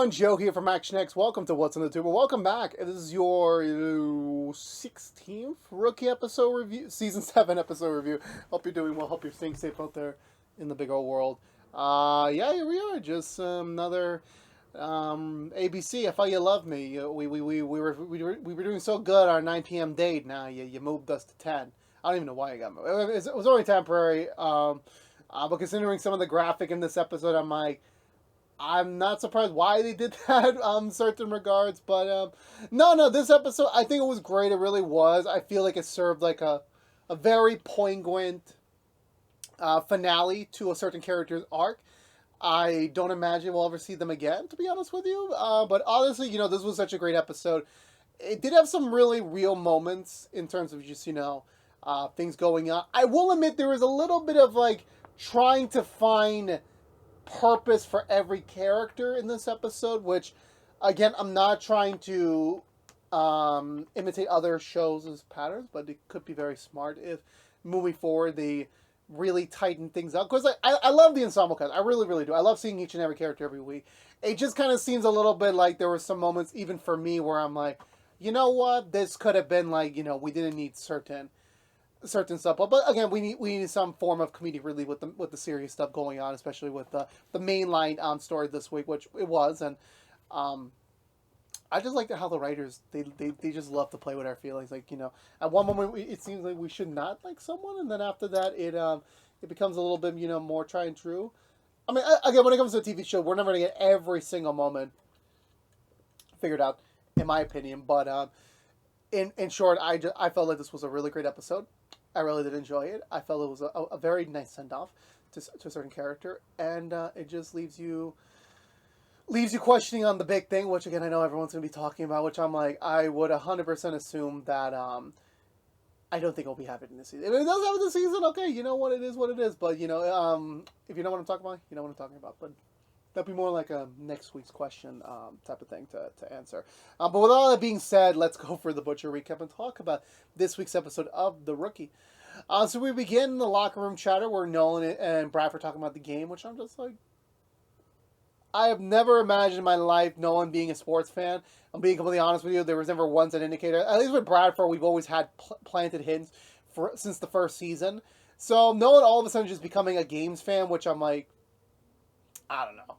everyone, Joe here from ActionX. Welcome to What's on the Tube. Welcome back. This is your 16th rookie episode review, season 7 episode review. Hope you're doing well. Hope you're staying safe out there in the big old world. Yeah, here we are. Just another ABC. I thought you loved me. We were doing so good on our 9 p.m. date. Now you moved us to 10. I don't even know why you got moved. It was only temporary. But considering some of the graphic in this episode, I'm not surprised why they did that certain regards, but no, this episode, I think it was great. It really was. I feel like it served like a very poignant finale to a certain character's arc. I don't imagine we'll ever see them again, to be honest with you. But honestly, this was such a great episode. It did have some really real moments in terms of just, things going on. I will admit there was a little bit of like trying to find purpose for every character in this episode, which again, I'm not trying to imitate other shows' patterns, but it could be very smart if moving forward they really tighten things up, because I love the ensemble cast. I really do. I love seeing each and every character every week. It just kind of seems a little bit like there were some moments even for me where I'm like, you know what, this could have been like, we didn't need certain stuff, but again, we need some form of comedic relief with the serious stuff going on, especially with the mainline story this week, which it was, and I just like how the writers they just love to play with our feelings. Like, at one moment it seems like we should not like someone, and then after that it becomes a little bit more tried and true. I mean, again, when it comes to a TV show, we're never gonna get every single moment figured out, in my opinion, but in short, I felt like this was a really great episode. I really did enjoy it. I felt it was a very nice send-off to a certain character, and it just leaves you questioning on the big thing, which again I know everyone's going to be talking about, which I'm like, I would 100% assume that I don't think it'll be happening this season. If it does happen this season, okay, you know what it is, but if you know what I'm talking about, you know what I'm talking about, but that'd be more like a next week's question type of thing to answer. But with all that being said, let's go for the Butcher recap and talk about this week's episode of The Rookie. So we begin in the locker room chatter where Nolan and Bradford talking about the game, which I'm just like, I have never imagined in my life Nolan being a sports fan. I'm being completely honest with you. There was never once an indicator. At least with Bradford, we've always had planted hints since the first season. So Nolan all of a sudden just becoming a games fan, which I'm like, I don't know.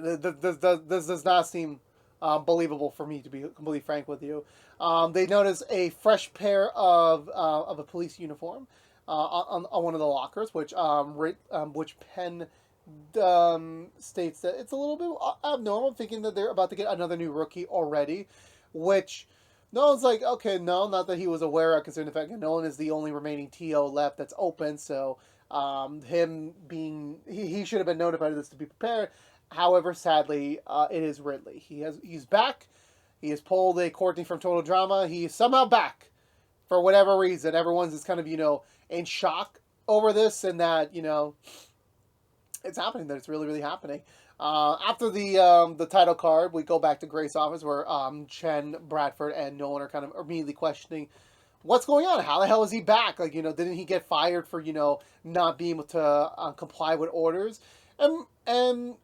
This does not seem believable for me, to be completely frank with you. They notice a fresh pair of a police uniform on one of the lockers, which Penn states that it's a little bit abnormal, thinking that they're about to get another new rookie already, which Nolan's like, okay, no, not that he was aware of, considering the fact that Nolan is the only remaining TO left that's open, so him being, he should have been notified of this to be prepared. However, sadly, it is Ridley. He's back. He has pulled a Courtney from Total Drama. He's somehow back for whatever reason. Everyone's just kind of, in shock over this, and that, it's happening, that it's really happening. After the title card, we go back to Grace's office where Chen, Bradford, and Nolan are kind of immediately questioning what's going on. How the hell is he back? Like, didn't he get fired for, not being able to comply with orders? And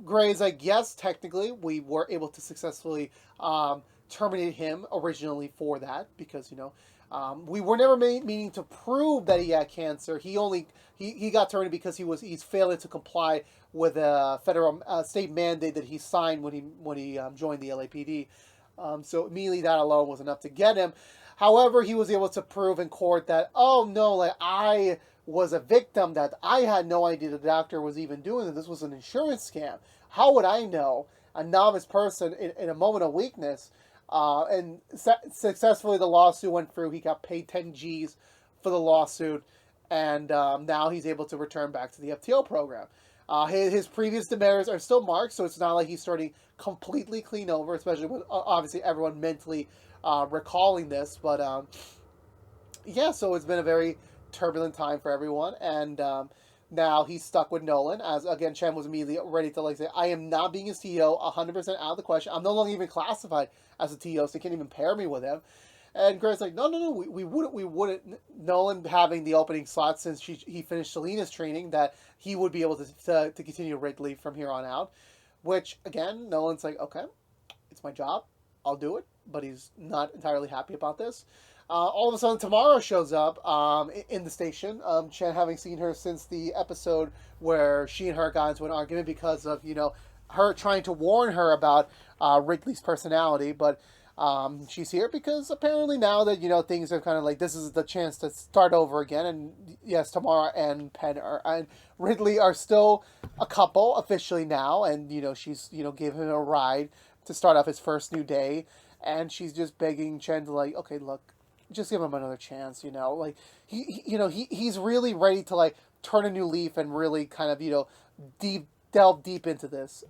Gray's like, yes, technically, we were able to successfully terminate him originally for that, because, we were never meaning to prove that he had cancer. He got terminated because he's failing to comply with a federal state mandate that he signed when he joined the LAPD. So immediately that alone was enough to get him. However, he was able to prove in court that, oh no, like I was a victim, that I had no idea the doctor was even doing it. This was an insurance scam. How would I know? A novice person in a moment of weakness. And successfully the lawsuit went through. He got paid 10 G's for the lawsuit. And now he's able to return back to the FTO program. His previous demerits are still marked, so it's not like he's starting completely clean over, especially with obviously everyone mentally recalling this. But yeah, so it's been a very turbulent time for everyone, and now he's stuck with Nolan, as again Chen was immediately ready to say, I am not being his TO, 100% out of the question. I'm no longer even classified as a TO, so you can't even pair me with him. And Greg's like, no, we wouldn't. Nolan having the opening slot since he finished Selena's training, that he would be able to continue Ridley from here on out. which, again, Nolan's like, okay, it's my job. I'll do it. But he's not entirely happy about this. All of a sudden, Tamara shows up in the station. Chen, having seen her since the episode where she and her got into an argument because of, her trying to warn her about Ridley's personality. But she's here because apparently now that, things are kind of like, this is the chance to start over again. And yes, Tamara and and Ridley are still a couple officially now. And, she's, gave him a ride to start off his first new day. And she's just begging Chen to, like, okay, look, just give him another chance, like he's really ready to, like, turn a new leaf and really kind of, delve deep into this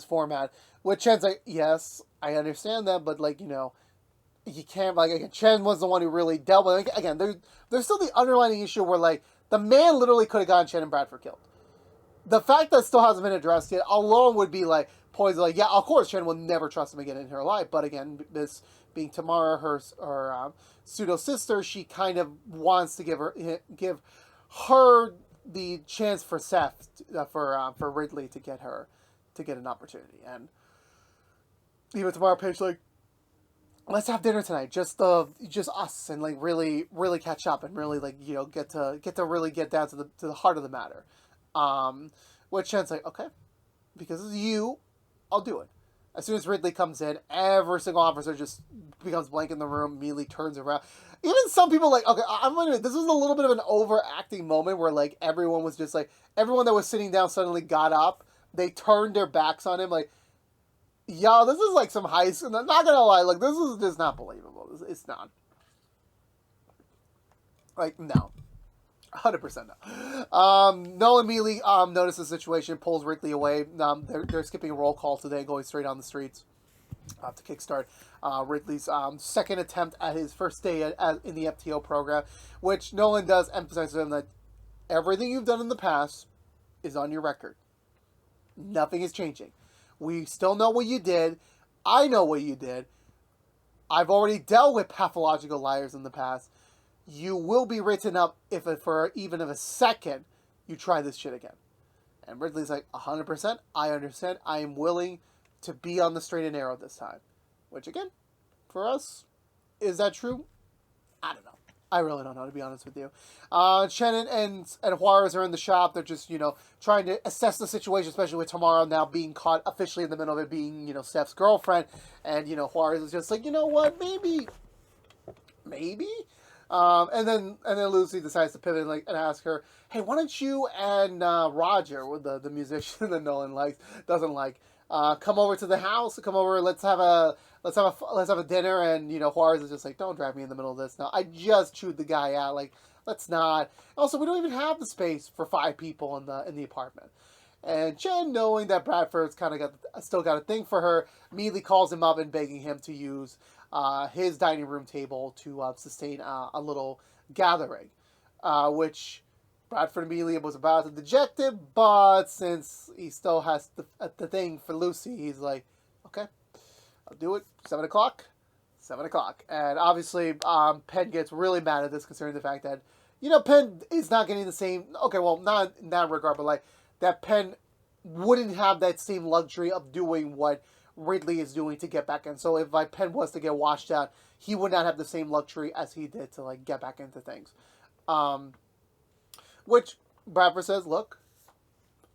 format. Which Chen's like, yes, I understand that, but, like, you can't, like, again, Chen was the one who really dealt with it. Again, there's still the underlying issue where, like, the man literally could have gotten Chen and Bradford killed. The fact that still hasn't been addressed yet alone would be, like, poison. Like, yeah, of course, Chen will never trust him again in her life. But again, this being Tamara, her pseudo sister, she kind of wants to give her the chance for Seth, for Ridley to get an opportunity. And even Tamara Page, like, let's have dinner tonight, just us, and, like, really really catch up and really, like, get to really get down to the heart of the matter. Which Chen's like, okay, because it's you, I'll do it. As soon as Ridley comes in, every single officer just becomes blank in the room, immediately turns around. Even some people, like, okay, I'm wondering, this was a little bit of an overacting moment where, like, everyone was just, like, everyone that was sitting down suddenly got up. They turned their backs on him, like, yo, this is like some high school. I'm not gonna lie, like, this is just not believable. It's not. Like, no. 100% no. Nolan immediately notices the situation, pulls Ridley away. They're skipping a roll call today, going straight on the streets to kickstart Ridley's second attempt at his first day in the FTO program, which Nolan does emphasize to him that everything you've done in the past is on your record. Nothing is changing. We still know what you did. I know what you did. I've already dealt with pathological liars in the past. You will be written up for even a second you try this shit again. And Ridley's like, 100%, I understand. I am willing to be on the straight and narrow this time. Which, again, for us, is that true? I don't know. I really don't know, to be honest with you. Shannon and Juarez are in the shop. They're just, trying to assess the situation, especially with Tamara now being caught officially in the middle of it being, Steph's girlfriend. And, Juarez is just like, you know what, maybe. And then Lucy decides to pivot and ask her, hey, why don't you and Roger, the musician that Nolan doesn't like, come over to the house? Come over, let's have a dinner. And Juarez is just like, don't drag me in the middle of this now. I just chewed the guy out. Like, let's not. Also, we don't even have the space for 5 people in the apartment. And Chen, knowing that Bradford's kind of still got a thing for her, immediately calls him up and begging him to use his dining room table to sustain a little gathering, which Bradford immediately was about to deject it, but since he still has the thing for Lucy, he's like, okay, I'll do it. 7 o'clock. 7 o'clock. And obviously, Penn gets really mad at this, considering the fact that, Penn is not getting the same, okay, well, not in that regard, but, like, that Penn wouldn't have that same luxury of doing what Ridley is doing to get back in. So if, like, Penn was to get washed out, he would not have the same luxury as he did to, like, get back into things. Which Bradford says, look,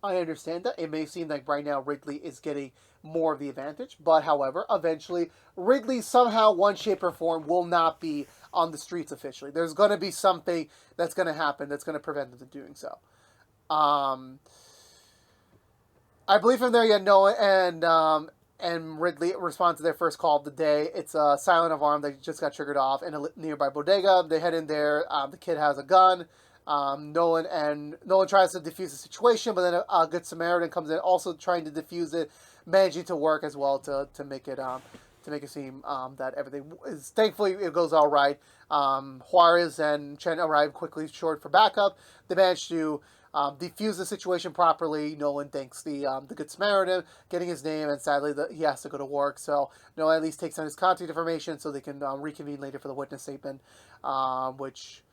I understand that. It may seem like right now Ridley is getting more of the advantage, but however, eventually Ridley somehow, one shape or form, will not be on the streets officially. There's going to be something that's going to happen that's going to prevent them from doing so. I believe from there, Noah and Ridley respond to their first call of the day. It's a silent alarm that just got triggered off in a nearby bodega. They head in there. The kid has a gun. Nolan tries to defuse the situation, but then a good Samaritan comes in, also trying to defuse it, managing to work as well to make it seem that everything is. Thankfully, it goes all right. Juarez and Chen arrive quickly short for backup. They manage to defuse the situation properly. Nolan thanks the Good Samaritan, getting his name, and sadly he has to go to work. So Nolan at least takes on his contact information so they can reconvene later for the witness statement, which,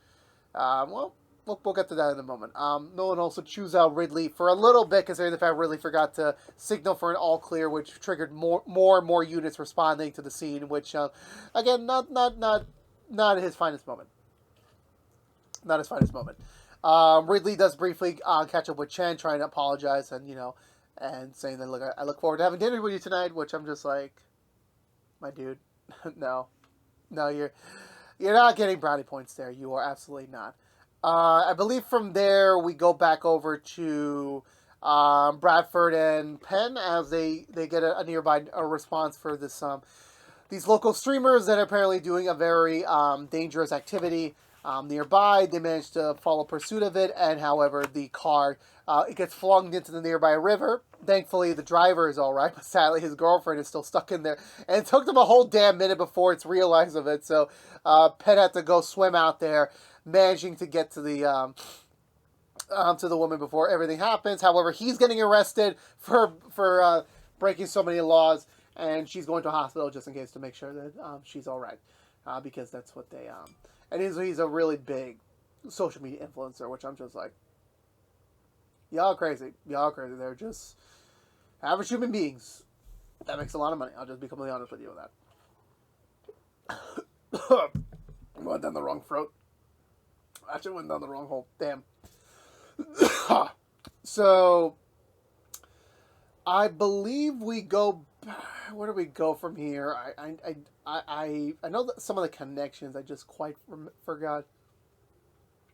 well, we'll get to that in a moment. Nolan also chews out Ridley for a little bit, considering the fact Ridley forgot to signal for an all clear, which triggered more and more units responding to the scene. Which, again, not his finest moment. Not his finest moment. Ridley does briefly catch up with Chen, trying to apologize and saying that, look, I look forward to having dinner with you tonight. Which I'm just like, my dude, no, you're not getting brownie points there. You are absolutely not. I believe from there we go back over to Bradford and Penn as they get a nearby response for this these local streamers that are apparently doing a very dangerous activity nearby. They manage to follow pursuit of it, and however the car it gets flung into the nearby river. Thankfully, the driver is all right, but sadly his girlfriend is still stuck in there, and it took them a whole damn minute before it's realized of it. So Penn had to go swim out there, managing to get to the woman before everything happens. However, he's getting arrested for breaking so many laws, and she's going to a hospital just in case to make sure that she's all right, because that's what they and he's a really big social media influencer, which I'm just like, y'all crazy. They're just average human beings. That makes a lot of money. I'll just be completely honest with you on that. I went down the wrong throat. Actually went down the wrong hole. Damn. So, I believe we go. Where do we go from here? I know that some of the connections. I just quite forgot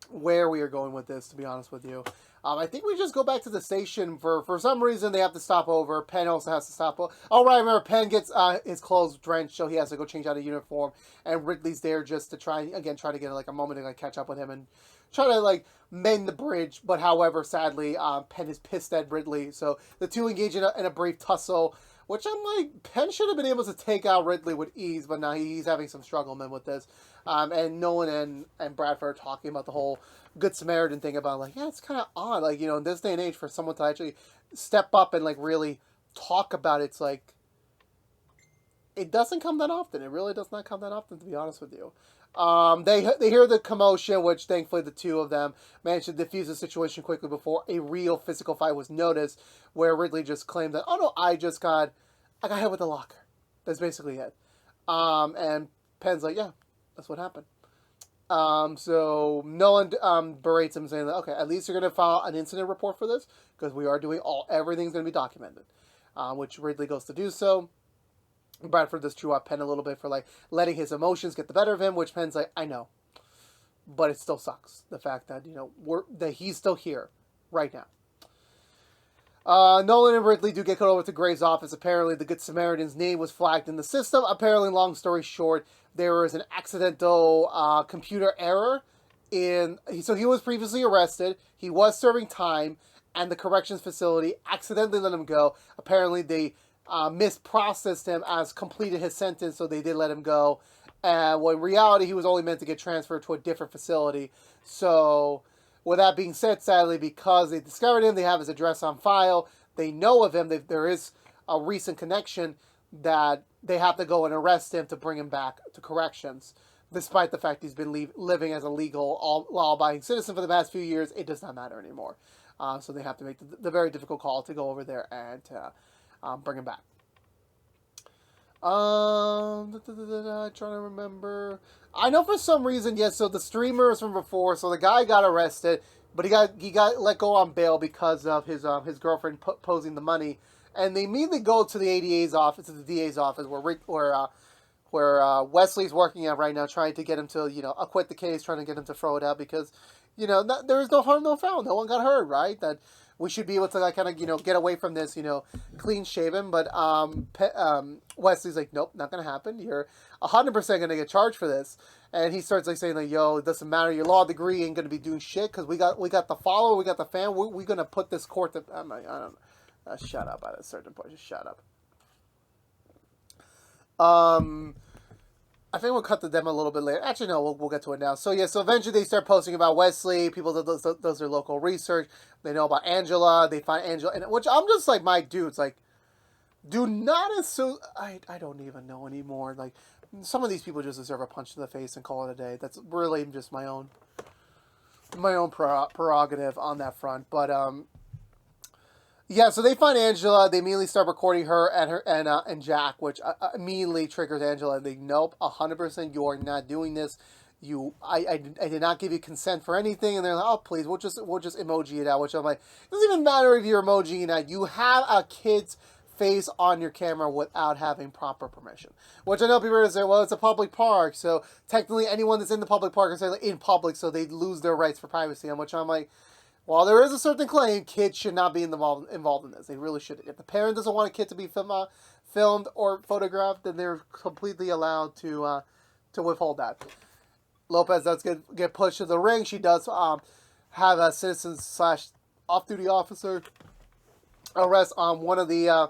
where we are going with this. To be honest with you, I think we just go back to the station. For some reason they have to stop over. Penn also has to stop over. Oh right, remember Penn gets his clothes drenched, so he has to go change out a uniform. And Ridley's there just to try to get like a moment to like catch up with him and try to like mend the bridge. But however, sadly, Penn is pissed at Ridley, so the two engage in a brief tussle. Which I'm like, Penn should have been able to take out Ridley with ease, but now he's having some strugglement with this. And Nolan and Bradford are talking about the whole Good Samaritan thing about like, yeah, it's kind of odd. Like, in this day and age for someone to actually step up and like really talk about it, it's like, it doesn't come that often. It really does not come that often, to be honest with you. They hear the commotion, which thankfully the two of them managed to defuse the situation quickly before a real physical fight was noticed, where Ridley just claimed that, oh no, I got hit with a locker. That's basically it. And Penn's like, yeah, that's what happened. So Nolan berates him, saying that, okay, at least you're going to file an incident report for this, because we are doing everything's going to be documented. Which Ridley goes to do so. Bradford does chew up Penn a little bit for like letting his emotions get the better of him, which Penn's like, I know, but it still sucks the fact that that he's still here right now. Nolan and Ridley do get called over to Gray's office. Apparently, the Good Samaritan's name was flagged in the system. Apparently, long story short, there was an accidental computer error so he was previously arrested. He was serving time, and the corrections facility accidentally let him go. Apparently, they misprocessed him as completed his sentence, so they did let him go. Well, in reality, he was only meant to get transferred to a different facility. So, with that being said, sadly, because they discovered him, they have his address on file, they know of him, there is a recent connection that they have to go and arrest him to bring him back to corrections. Despite the fact he's been living as a legal, law-abiding citizen for the past few years, it does not matter anymore. So they have to make the very difficult call to go over there and bring him back. Trying to remember. I know for some reason, yes. So the streamers from before. So the guy got arrested, but he got let go on bail because of his girlfriend posing the money. And they immediately go to the ADA's office, to the DA's office, where Wesley's working at right now, trying to get him to acquit the case, trying to get him to throw it out because there is no harm, no foul, no one got hurt, right? That we should be able to kind of get away from this clean shaven. But Wesley's like, nope, not gonna happen. You're 100% gonna get charged for this. And he starts like saying like, yo, it doesn't matter. Your law degree ain't gonna be doing shit because we got the follower, we got the fan. We're gonna put this court to. I don't know. Shut up at a certain point. Just shut up. I think we'll cut the demo a little bit later. Actually, no, we'll get to it now. So, yeah, so eventually they start posting about Wesley. People that does their local research. They know about Angela. They find Angela. Which I'm just like, my dudes, like, do not assume. I don't even know anymore. Like, some of these people just deserve a punch to the face and call it a day. That's really just my own prerogative on that front. But yeah, so they find Angela. They immediately start recording her and Jack, which immediately triggers Angela. They nope, 100%, you are not doing this. I did not give you consent for anything. And they're like, oh please, we'll just emoji it out. Which I'm like, it doesn't even matter if you're emojiing out. You have a kid's face on your camera without having proper permission. Which I know people are going to say, well, it's a public park, so technically anyone that's in the public park is in public, so they lose their rights for privacy. On which I'm like, while there is a certain claim, kids should not be involved in this. They really shouldn't. If the parent doesn't want a kid to be filmed or photographed, then they're completely allowed to withhold that. Lopez does get pushed to the ring. She does have a citizen / off-duty officer arrest on one of the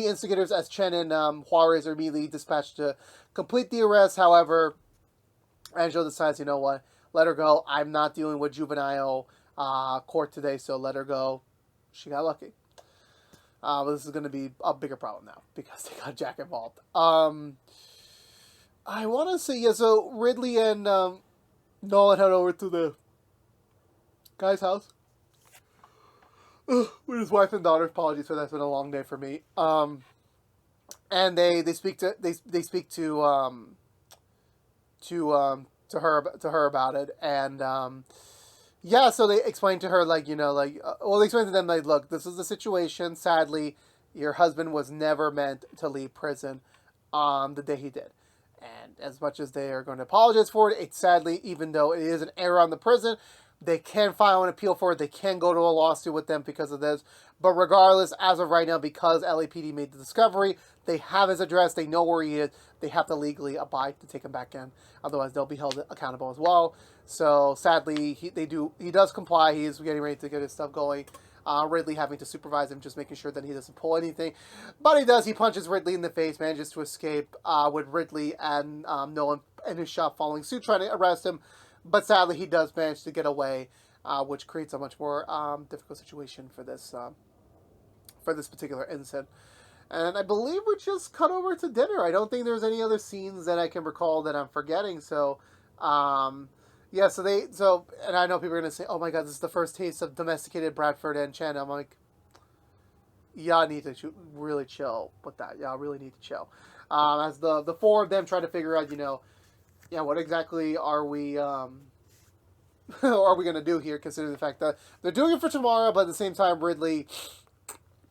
instigators, as Chen and Juarez are immediately dispatched to complete the arrest. However, Angela decides, you know what, let her go. I'm not dealing with juvenile court today, so let her go. She got lucky. But this is going to be a bigger problem now because they got Jack involved. I want to say, yeah, so Ridley and Nolan head over to the guy's house with his wife and daughter. Apologies for that. It's been a long day for me. And they speak to her about it, and yeah, so they explain to her, like, you know, like, they explain to them, like, look, this is the situation. Sadly, your husband was never meant to leave prison the day he did. And as much as they are going to apologize for it, it's sadly, even though it is an error on the prison, they can file an appeal for it. They can go to a lawsuit with them because of this. But regardless, as of right now, because LAPD made the discovery, they have his address. They know where he is. They have to legally abide to take him back in. Otherwise, they'll be held accountable as well. So sadly, he does comply. He is getting ready to get his stuff going. Ridley having to supervise him, just making sure that he doesn't pull anything. But he does. He punches Ridley in the face, manages to escape with Ridley and Nolan in his shop following suit, trying to arrest him. But sadly, he does manage to get away, which creates a much more difficult situation for this particular incident. And I believe we just cut over to dinner. I don't think there's any other scenes that I can recall that I'm forgetting. So, yeah, and I know people are going to say, oh my God, this is the first taste of domesticated Bradford and Chen. I'm like, y'all need to really chill with that. Y'all really need to chill. As the four of them try to figure out, you know, yeah, what exactly are we going to do here, considering the fact that they're doing it for tomorrow, but at the same time, Ridley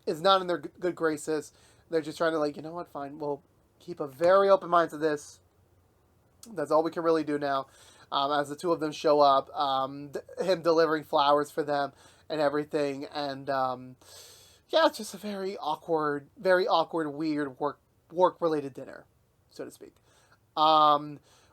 is not in their good graces. They're just trying to, like, you know what, fine, we'll keep a very open mind to this. That's all we can really do now. As the two of them show up, him delivering flowers for them and everything, and yeah, it's just a very awkward, weird work-related dinner, so to speak.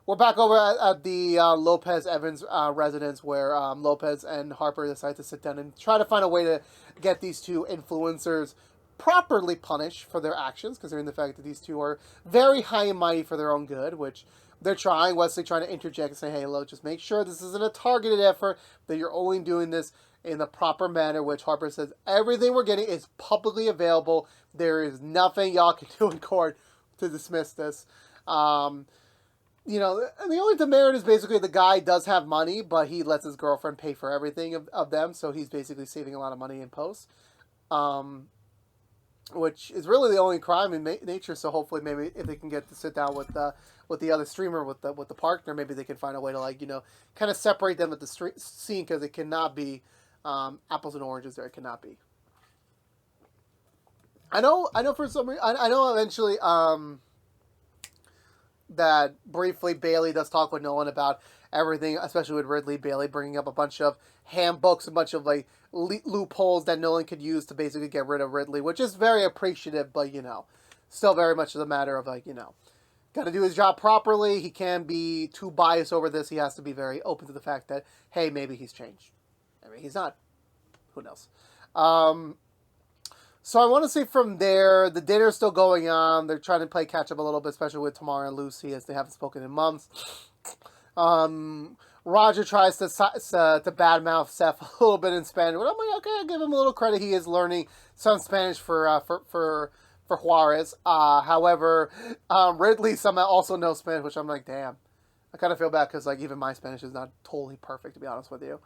We're back over at the Lopez Evans residence, where Lopez and Harper decide to sit down and try to find a way to get these two influencers properly punished for their actions, considering the fact that these two are very high and mighty for their own good, which they're trying. Wesley trying to interject and say, hey, look, just make sure this isn't a targeted effort, that you're only doing this in the proper manner, which Harper says, everything we're getting is publicly available. There is nothing y'all can do in court to dismiss this. You know, the only demerit is basically the guy does have money, but he lets his girlfriend pay for everything of them, so he's basically saving a lot of money in post. Which is really the only crime in nature. So hopefully, maybe if they can get to sit down with the other streamer, with the partner, maybe they can find a way to, like, you know, kind of separate them at the scene, because it cannot be apples and oranges. There, it cannot be. I know. For some reason, I know eventually that briefly Bailey does talk with Nolan about everything, especially with Ridley. Bailey bringing up a bunch of handbooks, a bunch of, like, loopholes that Nolan could use to basically get rid of Ridley, which is very appreciative, but, you know, still very much the matter of, like, you know, got to do his job properly. He can't be too biased over this. He has to be very open to the fact that, hey, maybe he's changed. I mean, he's not. Who knows? So I want to say from there, the dinner's still going on. They're trying to play catch up a little bit, especially with Tamara and Lucy, as they haven't spoken in months. Roger tries to badmouth Seth a little bit in Spanish. But I'm like, okay, I'll give him a little credit. He is learning some Spanish for Juarez. However, Ridley somehow also knows Spanish, which I'm like, damn. I kind of feel bad because like even my Spanish is not totally perfect, to be honest with you.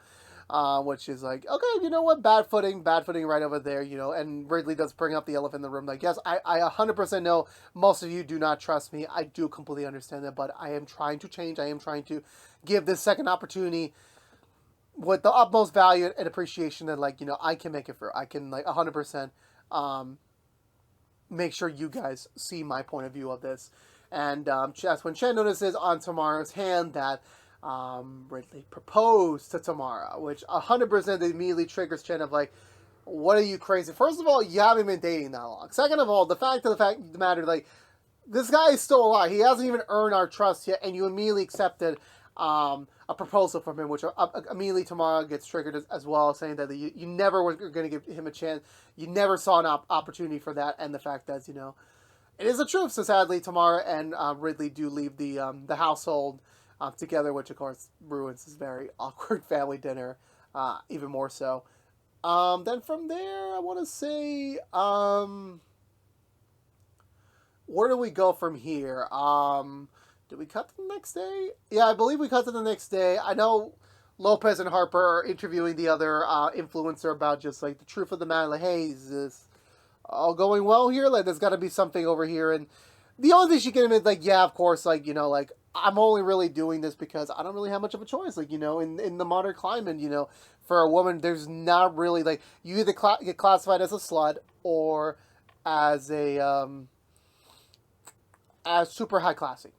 Which is like, okay, you know what, bad footing right over there, you know, and Ridley does bring up the elephant in the room. Like, yes, I 100% know most of you do not trust me. I do completely understand that, but I am trying to change. I am trying to give this second opportunity with the utmost value and appreciation that, like, you know, I can make it through. I can, like, 100% make sure you guys see my point of view of this. And that's when Chen notices on Tamara's hand that Ridley proposed to Tamara, which 100% immediately triggers Chen of like, what are you crazy? First of all, you haven't been dating that long. Second of all, the fact of the matter, like, this guy is still alive. He hasn't even earned our trust yet, and you immediately accepted a proposal from him, which immediately Tamara gets triggered as well, saying that you never were going to give him a chance. You never saw an opportunity for that, and the fact that, you know, it is the truth. So sadly, Tamara and Ridley do leave the household together, which of course ruins this very awkward family dinner, even more so. Then from there, I want to say, where do we go from here? Did we cut to the next day? Yeah, I believe we cut to the next day. I know Lopez and Harper are interviewing the other influencer about just like the truth of the matter. Like, hey, is this all going well here? Like, there's got to be something over here. And the only thing she can admit, like, yeah, of course, like, you know, like, I'm only really doing this because I don't really have much of a choice. Like, you know, in the modern climate, you know, for a woman, there's not really, like, you either get classified as a slut or as a, as super high classy.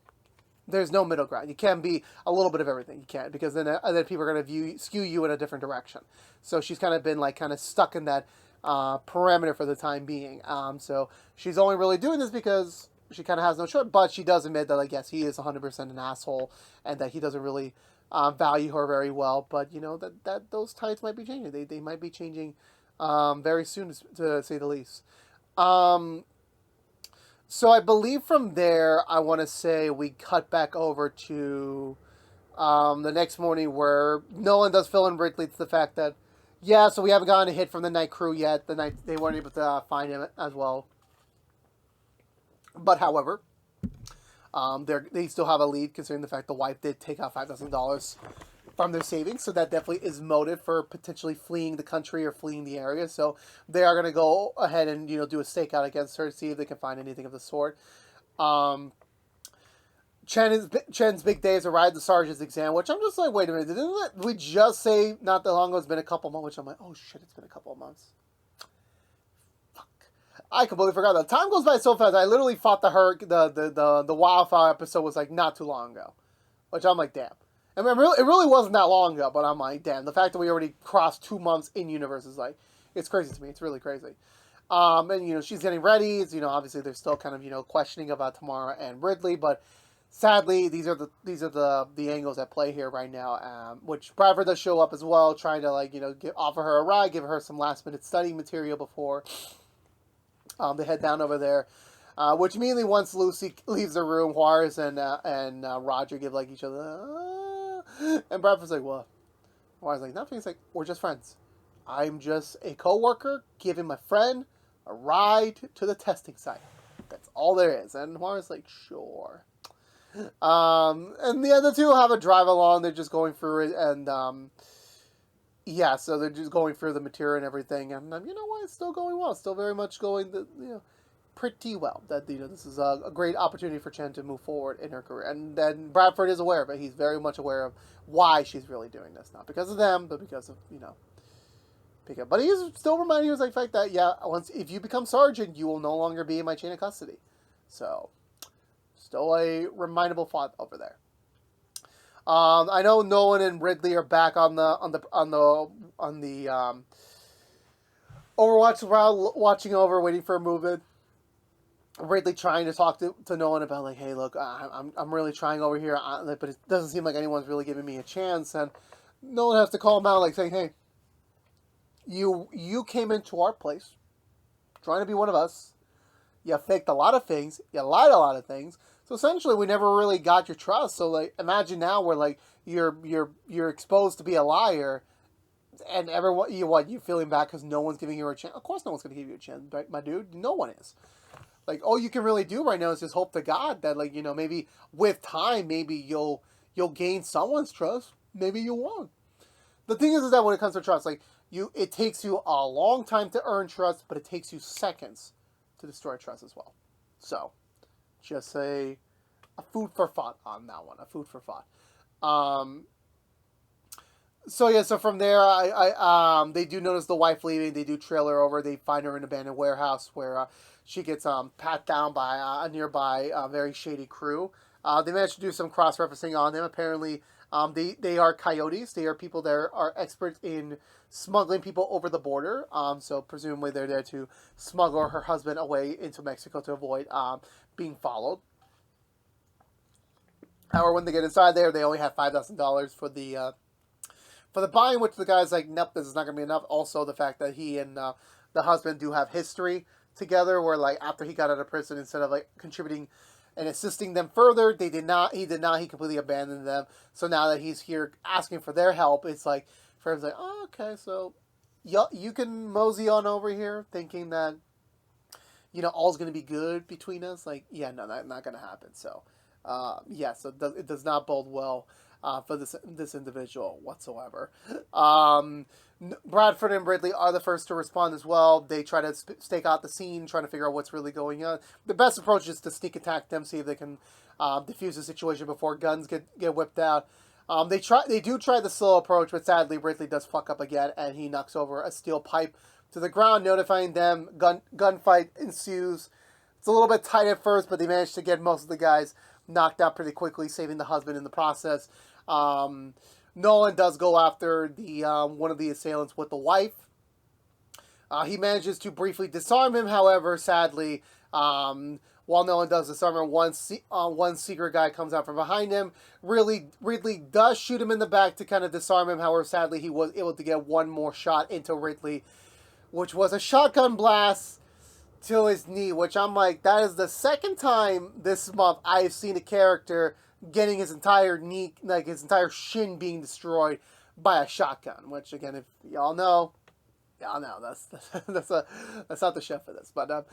There's no middle ground. You can't be a little bit of everything. You can't, because then people are going to skew you in a different direction. So she's kind of been, like, kind of stuck in that parameter for the time being. So she's only really doing this because she kind of has no choice, but she does admit that, like, yes, he is 100% an asshole, and that he doesn't really value her very well. But, you know, that those tides might be changing. They might be changing very soon, to say the least. So I believe from there, I want to say we cut back over to the next morning, where Nolan does fill in Ridley to the fact that, yeah, so we haven't gotten a hit from the night crew yet. The night they weren't able to find him as well. But however, they still have a lead, considering the fact the wife did take out $5,000 from their savings. So that definitely is motive for potentially fleeing the country or fleeing the area. So they are going to go ahead and, you know, do a stakeout against her to see if they can find anything of the sort. Chen's big day is to write the sergeant's exam, which I'm just like, wait a minute, didn't we just say not that long ago it's been a couple months? Which I'm like, oh shit, it's been a couple of months. I completely forgot that. Time goes by so fast. I literally thought the wildfire episode was like not too long ago, which I'm like, damn. I mean, it really wasn't that long ago, but I'm like, damn. The fact that we already crossed 2 months in universe is like, it's crazy to me. It's really crazy. And you know, she's getting ready. It's, you know, obviously they're still kind of, you know, questioning about Tamara and Ridley, but sadly these are the angles at play here right now. Which Bradford does show up as well, trying to, like, you know, offer her a ride, give her some last minute studying material before they head down over there, which immediately, once Lucy leaves the room, Juarez and Roger give, like, each other, and Bradford's like, what? Juarez like, nothing. He's like, we're just friends. I'm just a co-worker giving my friend a ride to the testing site. That's all there is. And Juarez like, sure. And the other two have a drive along. They're just going through it, and yeah, so they're just going through the material and everything, and you know what? It's still going well. It's still very much going, pretty well. That, you know, this is a great opportunity for Chen to move forward in her career, and then Bradford is aware of it. He's very much aware of why she's really doing this, not because of them, but because of, you know, pickup. But he's still reminding us, like, the fact that, yeah, if you become sergeant, you will no longer be in my chain of custody. So, still a remindable thought over there. I know Nolan and Ridley are back on the Overwatch route, watching over, waiting for a movement. Ridley trying to talk to Nolan about, like, hey, look, I'm really trying over here, but it doesn't seem like anyone's really giving me a chance. And Nolan has to call him out, like, saying, hey, you came into our place trying to be one of us. You faked a lot of things. You lied a lot of things. So essentially, we never really got your trust. So, like, imagine now where, like, you're exposed to be a liar, and everyone, you feeling bad because no one's giving you a chance? Of course, no one's gonna give you a chance, right, my dude? No one is. Like, all you can really do right now is just hope to God that, like, you know, maybe with time, maybe you'll you'll gain someone's trust. Maybe you won't. The thing is that when it comes to trust, like it takes you a long time to earn trust, but it takes you seconds to destroy trust as well. So, just a food for thought on that one. A food for thought. So yeah, so from there, they do notice the wife leaving. They do trail her over. They find her in an abandoned warehouse where she gets pat down by a nearby very shady crew. They manage to do some cross referencing on them. Apparently, they are coyotes. They are people that are experts in smuggling people over the border. So presumably they're there to smuggle her husband away into Mexico to avoid being followed. However, when they get inside there, they only have $5,000 for the buying, which the guy's like, nope, this is not going to be enough. Also, the fact that he and the husband do have history together, where like after he got out of prison, instead of like contributing and assisting them further, he completely abandoned them. So now that he's here asking for their help, it's like, for him, like, oh, okay, so you can mosey on over here thinking that, all's going to be good between us. Like, yeah, no, that's not going to happen. So, so it does not bode well for this individual whatsoever. Bradford and Ridley are the first to respond as well. They try to stake out the scene, trying to figure out what's really going on. The best approach is to sneak attack them, see if they can defuse the situation before guns get whipped out. They do try the slow approach, but sadly Ridley does fuck up again, and he knocks over a steel pipe to the ground, notifying them. Gunfight ensues. It's a little bit tight at first, but they manage to get most of the guys knocked out pretty quickly, saving the husband in the process. Nolan does go after the one of the assailants with the wife. He manages to briefly disarm him, however, sadly, while Nolan does disarm him, one secret guy comes out from behind him. Ridley does shoot him in the back to kind of disarm him, however, sadly, he was able to get one more shot into Ridley, which was a shotgun blast to his knee, which I'm like, that is the second time this month I've seen a character getting his entire knee, like his entire shin being destroyed by a shotgun, which again, if y'all know, that's not the chef for this, but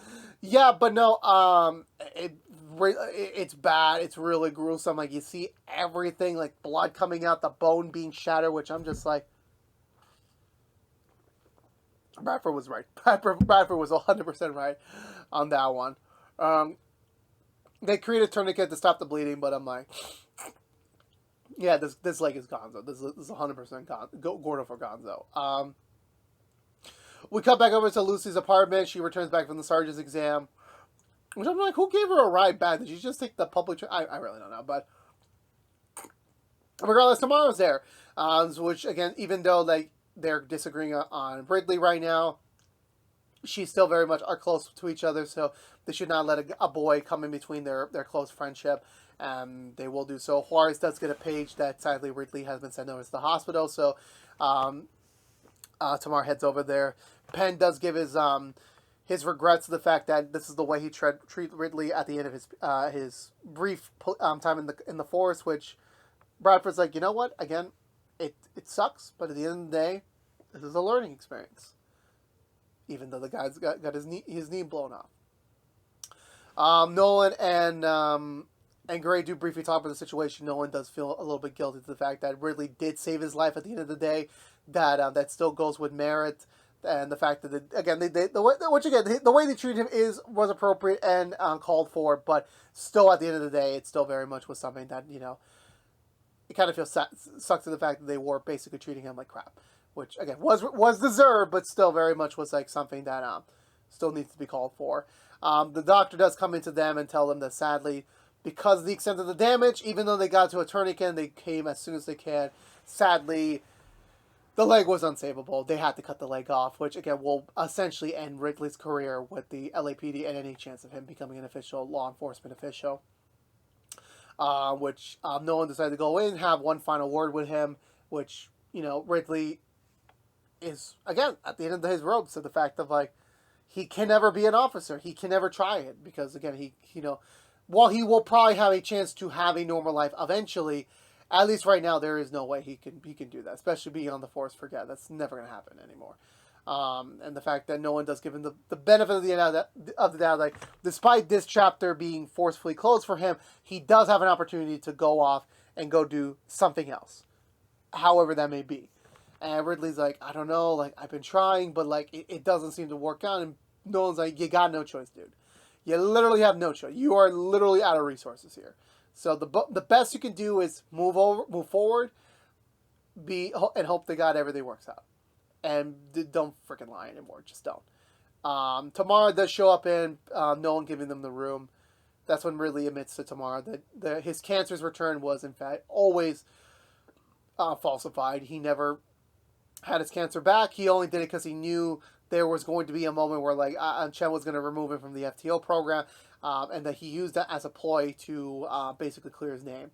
it's bad. It's really gruesome. Like, you see everything, like blood coming out, the bone being shattered, which I'm just like, Bradford was right. Bradford was 100% right on that one. They create a tourniquet to stop the bleeding, but I'm like, yeah, this leg is Gonzo. This is 100% Gordo for Gonzo. We cut back over to Lucy's apartment. She returns back from the sergeant's exam, which I'm like, who gave her a ride back? Did she just take the public? I really don't know, but regardless, tomorrow's there. Which again, even though like they're disagreeing on Ridley right now, she still very much are close to each other, so they should not let a boy come in between their close friendship. They will do so. Juarez does get a page that sadly Ridley has been sent over to the hospital, so Tamar heads over there. Penn does give his regrets to the fact that this is the way he treated Ridley at the end of his brief time in the forest, which Bradford's like, you know what? Again, it sucks, but at the end of the day, this is a learning experience. Even though the guy's got his knee blown off. Nolan and Gray do briefly talk about the situation. Nolan does feel a little bit guilty to the fact that Ridley did save his life at the end of the day. That still goes with merit, and the fact that the way they treated him was appropriate and called for, but still at the end of the day, it still very much was something that it kind of feels sucks to the fact that they were basically treating him like crap, which again was deserved, but still very much was like something that still needs to be called for. The doctor does come into them and tell them that sadly, because of the extent of the damage, even though they got to a tourniquet and they came as soon as they can, sadly, the leg was unsavable. They had to cut the leg off, which again will essentially end Ridley's career with the LAPD and any chance of him becoming an official law enforcement official. Which Nolan decided to go in, have one final word with him, which, Ridley is, again, at the end of his rope, so the fact of, like, he can never be an officer. He can never try it, because, again, while he will probably have a chance to have a normal life eventually, at least right now, there is no way he can do that, especially being on the force for God. That's never going to happen anymore. And the fact that no one does give him the benefit of the doubt, like, despite this chapter being forcefully closed for him, he does have an opportunity to go off and go do something else, however that may be. And Ridley's like, I don't know, like, I've been trying, but, like, it doesn't seem to work out. And Nolan's like, you got no choice, dude. You literally have no choice. You are literally out of resources here. So the best you can do is move forward, and hope to God everything works out. And don't freaking lie anymore. Just don't. Tamara does show up in Nolan giving them the room. That's when Ridley admits to Tamara that his cancer's return was, in fact, always falsified. He never had his cancer back. He only did it because he knew there was going to be a moment where, like, Chen was going to remove him from the FTO program, and that he used that as a ploy to basically clear his name,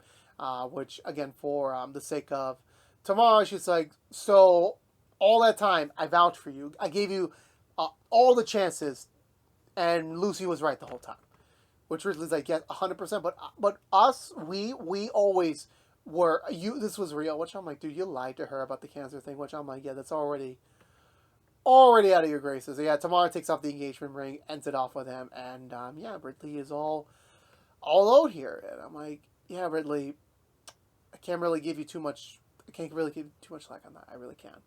which, again, for the sake of Tamara, she's like, so all that time, I vouched for you. I gave you all the chances, and Lucy was right the whole time. Which Ridley's like, yes, 100%. But us, we always were, this was real. Which I'm like, dude, you lied to her about the cancer thing. Which I'm like, yeah, that's already out of your graces. So yeah, Tamara takes off the engagement ring, ends it off with him, and yeah, Ridley is all out here. And I'm like, yeah, Ridley, I can't really give you too much. I can't really give you too much slack on that. I really can't.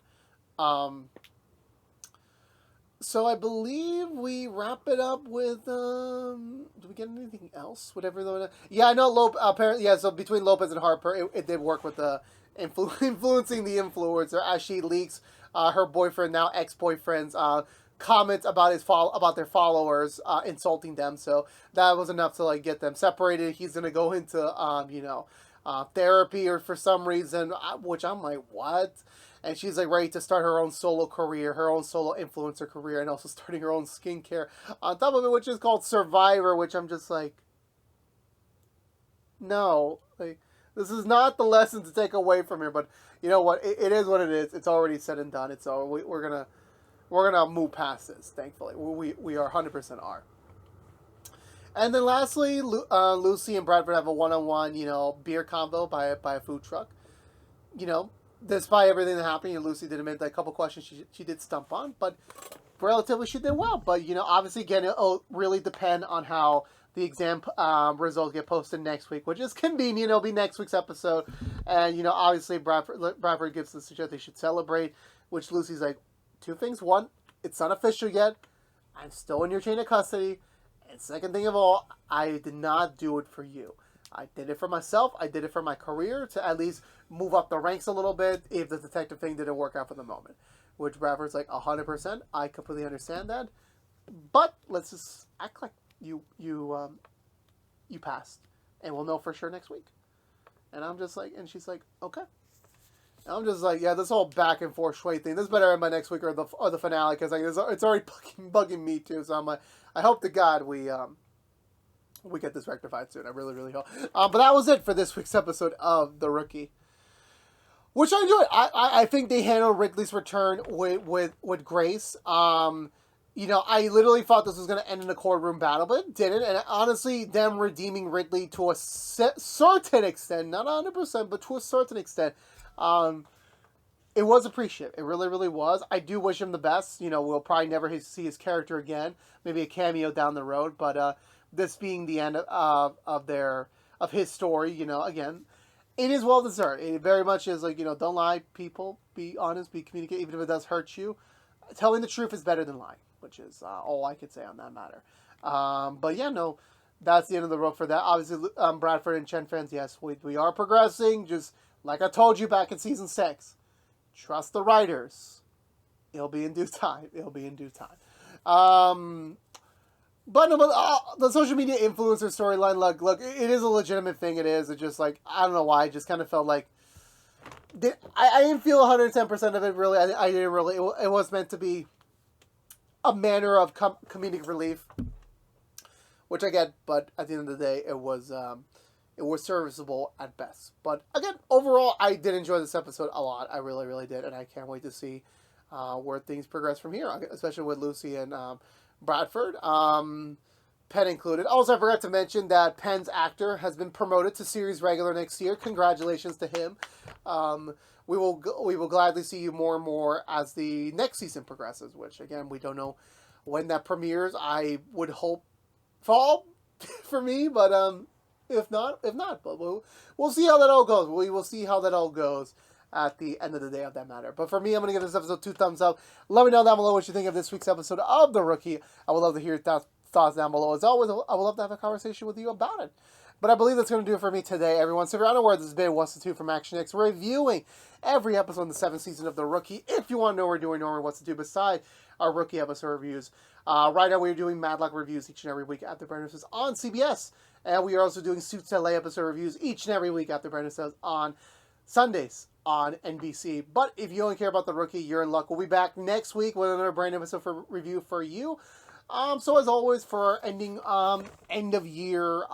So I believe we wrap it up with. Do we get anything else? Whatever. Yeah, I know. Apparently, yeah. So between Lopez and Harper, it did work with the influencing the influencer as she leaks her boyfriend, now ex-boyfriend's comments about about their followers, insulting them. So that was enough to, like, get them separated. He's gonna go into therapy or for some reason, which I'm like, what? And she's like ready to start her own solo career, her own solo influencer career, and also starting her own skincare on top of it, which is called Survivor, which I'm just like, no, like, this is not the lesson to take away from here. But you know what? It is what it is. It's already said and done. It's all we're gonna move past this. Thankfully, we are 100% are. And then lastly, Lucy and Bradford have a one-on-one, beer combo by a food truck. Despite everything that happened, Lucy did admit that a couple questions she did stump on, but relatively she did well. But, obviously, again, it'll really depend on how the exam results get posted next week, which is convenient. It'll be next week's episode. And, obviously, Bradford gives the suggestion they should celebrate, which Lucy's like, two things. One, it's not official yet. I'm still in your chain of custody. And second thing of all, I did not do it for you. I did it for myself. I did it for my career to at least move up the ranks a little bit if the detective thing didn't work out for the moment. Which Bradford's like, 100%. I completely understand that. But let's just act like you passed. And we'll know for sure next week. And I'm just like, and she's like, okay. And I'm just like, yeah, this whole back and forth Shui thing, this better end by next week or the finale, because like, it's already bugging me too. So I'm like, I hope to God we get this rectified soon. I really, really hope. But that was it for this week's episode of The Rookie, which I enjoyed. I think they handled Ridley's return with grace. I literally thought this was going to end in a courtroom battle, but it didn't. And honestly, them redeeming Ridley to a certain extent, not 100%, but to a certain extent, it was appreciated. It really, really was. I do wish him the best. We'll probably never see his character again. Maybe a cameo down the road, but this being the end of his story, again, it is well deserved. It very much is like, don't lie, people. Be honest, be communicate, even if it does hurt you. Telling the truth is better than lying, which is all I could say on that matter. But yeah, no, that's the end of the road for that. Obviously, Bradford and Chen fans, yes, we are progressing. Just like I told you back in season 6, trust the writers. It'll be in due time. But the social media influencer storyline, look, it is a legitimate thing. It is. It's just like, I don't know why. I just kind of felt like I didn't feel 110% of it, really. I didn't really. It was meant to be a manner of comedic relief, which I get, but at the end of the day, it was serviceable at best. But again, overall, I did enjoy this episode a lot. I really, really did, and I can't wait to see where things progress from here, especially with Lucy and Bradford, Penn included. Also, I forgot to mention that Penn's actor has been promoted to series regular next year. Congratulations to him. We will gladly see you more and more as the next season progresses, which, again, we don't know when that premieres. I would hope fall for me, but If not, but we'll see how that all goes. We will see how that all goes at the end of the day of that matter. But for me, I'm going to give this episode 2 thumbs up. Let me know down below what you think of this week's episode of The Rookie. I would love to hear your thoughts down below. As always, I would love to have a conversation with you about it. But I believe that's going to do it for me today, everyone. So if you're unaware, this has been What's the Two from ActionX, reviewing every episode in the 7th season of The Rookie. If you want to know what we're doing normally, What's the Two beside our Rookie episode reviews. Right now we're doing Madlock reviews each and every week at the Brandon Says on CBS. And we are also doing Suits LA episode reviews each and every week at the Brandon Says on Sundays on NBC. But if you only care about The Rookie, you're in luck. We'll be back next week with another brand episode for review for you. So as always, for our ending end of year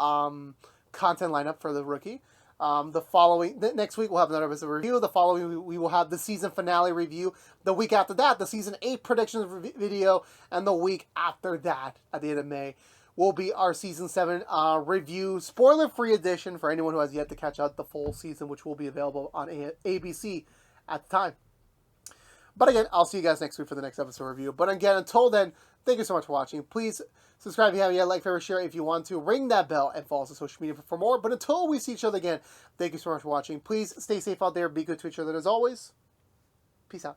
content lineup for The Rookie. Next week we'll have another episode review. The following week we will have the season finale review. The week after that, the season 8 predictions video, and the week after that, at the end of May, will be our season 7 review, spoiler-free edition for anyone who has yet to catch out the full season, which will be available on ABC at the time. But again, I'll see you guys next week for the next episode review. But again, until then, thank you so much for watching. Please subscribe if you haven't yet, like, favorite, share if you want to, ring that bell, and follow us on social media for more. But until we see each other again, thank you so much for watching. Please stay safe out there, be good to each other as always. Peace out.